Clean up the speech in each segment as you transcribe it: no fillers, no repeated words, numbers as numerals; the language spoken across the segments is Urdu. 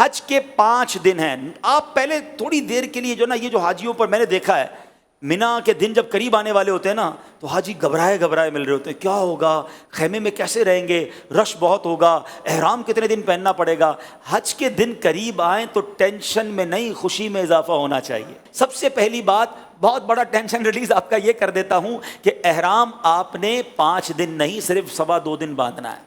حج کے 5 دن ہیں. آپ پہلے تھوڑی دیر کے لیے جو نا یہ جو حاجیوں پر میں نے دیکھا ہے مینا کے دن جب قریب آنے والے ہوتے ہیں نا تو حاجی گھبرائے مل رہے ہوتے ہیں, کیا ہوگا, خیمے میں کیسے رہیں گے, رش بہت ہوگا, احرام کتنے دن پہننا پڑے گا. حج کے دن قریب آئیں تو ٹینشن میں نہیں خوشی میں اضافہ ہونا چاہیے. سب سے پہلی بات, بہت بڑا ٹینشن ریلیز آپ کا یہ کر دیتا ہوں کہ احرام آپ نے 5 دن نہیں صرف 2.25 دن باندھنا ہے.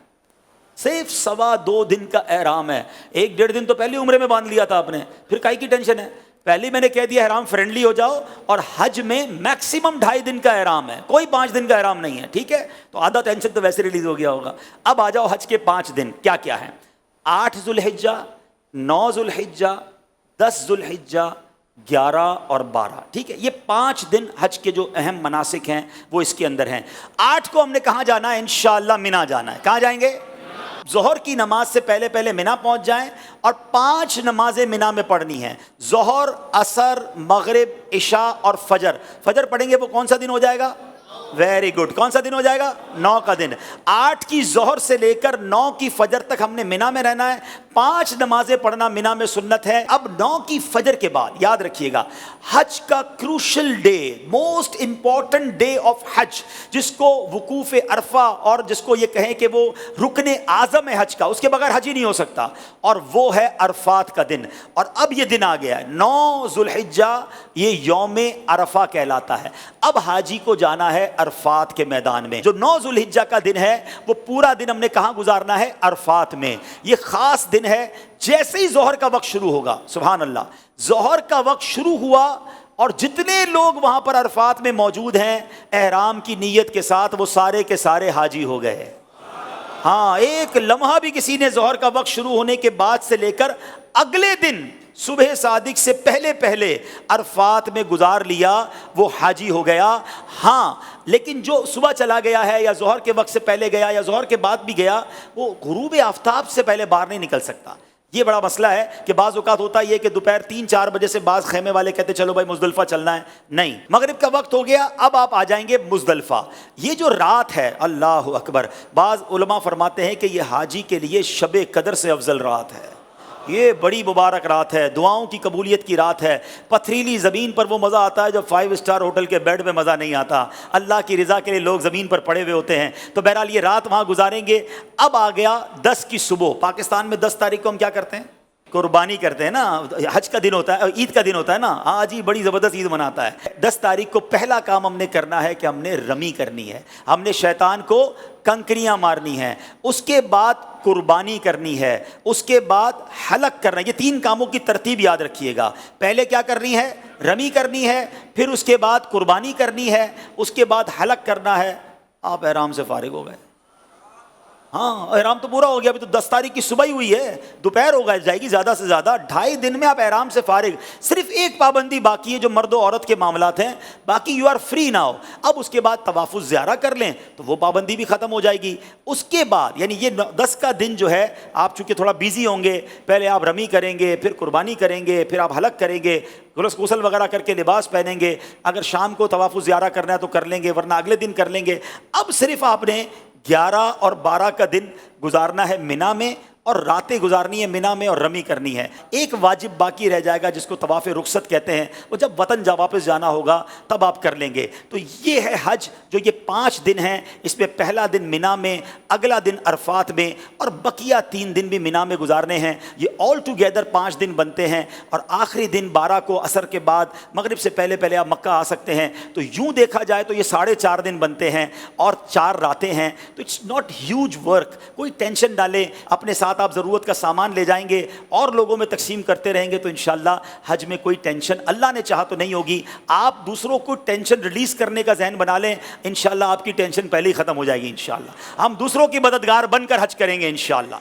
صرف 2.25 دن کا احرام ہے. 1-1.5 دن تو پہلی عمرے میں باندھ لیا تھا آپ نے, پھر کائی کی ٹینشن ہے. پہلے میں نے کہہ دیا احرام فرینڈلی ہو جاؤ, اور حج میں میکسیمم 2.5 دن کا احرام ہے, کوئی 5 دن کا احرام نہیں ہے. ٹھیک ہے, تو آدھا ٹینشن تو ویسے ریلیز ہو گیا ہوگا. اب آ جاؤ حج کے 5 دن کیا کیا ہیں. 8 ذوالحجہ, 9 ذوالحجہ, 10 ذوالحجہ, 11 اور 12. ٹھیک ہے, یہ 5 دن حج کے جو اہم مناسک ہیں وہ اس کے اندر ہیں. 8 کو ہم نے کہاں جانا ہے, انشاءاللہ مینا جانا ہے. کہاں جائیں گے؟ ظہر کی نماز سے پہلے مینا پہنچ جائیں, اور 5 نمازیں مینا میں پڑھنی ہیں. ظہر, عصر, مغرب, عشاء اور فجر. فجر پڑھیں گے وہ کون سا دن ہو جائے گا؟ ویری گڈ, کون سا دن ہو جائے گا؟ 9 کا دن. 8 کی ظہر سے لے کر 9 کی فجر تک ہم نے مینا میں رہنا ہے. 5 نمازیں پڑھنا مینا میں سنت ہے. اب 9 کی فجر کے بعد یاد رکھیے گا, حج کا crucial day, most important day of حج, جس کو وقوف عرفہ اور جس کو یہ کہیں کہ وہ رکن اعظم ہے حج کا, اس کے بغیر حج ہی نہیں ہو سکتا, اور وہ ہے عرفات کا دن. اور اب یہ دن آ گیا ہے 9 ذوالحجہ, یہ یوم عرفہ کہلاتا ہے. اب حاجی کو جانا ہے عرفات کے میدان میں. جو 9 ذوالحجہ کا دن ہے وہ پورا دن ہم نے کہاں گزارنا ہے؟ عرفات میں. یہ خاص دن ہے. جیسے ہی ظہر کا وقت شروع ہوگا, سبحان اللہ, ظہر کا وقت شروع ہوا اور جتنے لوگ وہاں پر عرفات میں موجود ہیں احرام کی نیت کے ساتھ, وہ سارے کے سارے حاجی ہو گئے. ہاں, ایک لمحہ بھی کسی نے ظہر کا وقت شروع ہونے کے بعد سے لے کر اگلے دن صبح صادق سے پہلے عرفات میں گزار لیا, وہ حاجی ہو گیا. ہاں, لیکن جو صبح چلا گیا ہے یا ظہر کے وقت سے پہلے گیا یا ظہر کے بعد بھی گیا, وہ غروب آفتاب سے پہلے باہر نہیں نکل سکتا. یہ بڑا مسئلہ ہے کہ بعض اوقات ہوتا یہ کہ دوپہر 3-4 بجے سے بعض خیمے والے کہتے چلو بھائی مزدلفہ چلنا ہے. نہیں, مغرب کا وقت ہو گیا, اب آپ آ جائیں گے مزدلفہ. یہ جو رات ہے, اللہ اکبر, بعض علماء فرماتے ہیں کہ یہ حاجی کے لیے شب قدر سے افضل رات ہے. یہ بڑی مبارک رات ہے, دعاؤں کی قبولیت کی رات ہے. پتھریلی زمین پر وہ مزہ آتا ہے جو 5 اسٹار ہوٹل کے بیڈ میں مزہ نہیں آتا. اللہ کی رضا کے لیے لوگ زمین پر پڑے ہوئے ہوتے ہیں. تو بہرحال یہ رات وہاں گزاریں گے. اب آ گیا 10 کی صبح. پاکستان میں 10 تاریخ کو ہم کیا کرتے ہیں؟ قربانی کرتے ہیں نا. حج کا دن ہوتا ہے, عید کا دن ہوتا ہے نا. ہاں جی, بڑی زبردست عید مناتا ہے. 10 تاریخ کو پہلا کام ہم نے کرنا ہے کہ ہم نے رمی کرنی ہے. ہم نے شیطان کو کنکریاں مارنی ہیں. اس کے بعد قربانی کرنی ہے. اس کے بعد حلق کرنا ہے. یہ 3 کاموں کی ترتیب یاد رکھیے گا. پہلے کیا کرنی ہے؟ رمی کرنی ہے. پھر اس کے بعد قربانی کرنی ہے. اس کے بعد حلق کرنا ہے. آپ احرام سے فارغ ہو گئے. ہاں, احرام تو پورا ہو گیا. ابھی تو 10 تاریخ کی صبح ہی ہوئی ہے, دوپہر ہو جائے گی زیادہ سے زیادہ. 2.5 دن میں آپ احرام سے فارغ. صرف ایک پابندی باقی ہے جو مرد و عورت کے معاملات ہیں, باقی یو آر فری ناؤ. اب اس کے بعد طواف الزیارہ کر لیں تو وہ پابندی بھی ختم ہو جائے گی. اس کے بعد یعنی یہ 10 کا دن جو ہے, آپ چونکہ تھوڑا بیزی ہوں گے, پہلے آپ رمی کریں گے, پھر قربانی کریں گے, پھر آپ حلق کریں گے, غسل وغیرہ کر کے لباس پہنیں گے. اگر شام کو طواف الزیارہ کرنا ہے تو کر لیں گے, ورنہ اگلے دن کر لیں گے. اب صرف آپ نے 11 اور 12 کا دن گزارنا ہے مینا میں, اور راتیں گزارنی ہے مینا میں اور رمی کرنی ہے. ایک واجب باقی رہ جائے گا جس کو طواف رخصت کہتے ہیں. وہ جب وطن واپس جانا ہوگا تب آپ کر لیں گے. تو یہ ہے حج, جو یہ 5 دن ہیں. اس میں پہلا دن مینا میں, اگلا دن عرفات میں, اور بقیہ 3 دن بھی مینا میں گزارنے ہیں. یہ آل ٹوگیدر 5 دن بنتے ہیں. اور آخری دن 12 کو عصر کے بعد مغرب سے پہلے آپ مکہ آ سکتے ہیں. تو یوں دیکھا جائے تو یہ 4.5 دن بنتے ہیں اور 4 راتیں ہیں. تو اٹس ناٹ ہیوج ورک. کوئی ٹینشن ڈالیں, اپنے ساتھ آپ ضرورت کا سامان لے جائیں گے اور لوگوں میں تقسیم کرتے رہیں گے تو انشاءاللہ حج میں کوئی ٹینشن اللہ نے چاہا تو نہیں ہوگی. آپ دوسروں کو ٹینشن ریلیز کرنے کا ذہن بنا لیں, انشاءاللہ آپ کی ٹینشن پہلے ہی ختم ہو جائے گی. انشاءاللہ ہم دوسروں کی مددگار بن کر حج کریں گے انشاءاللہ.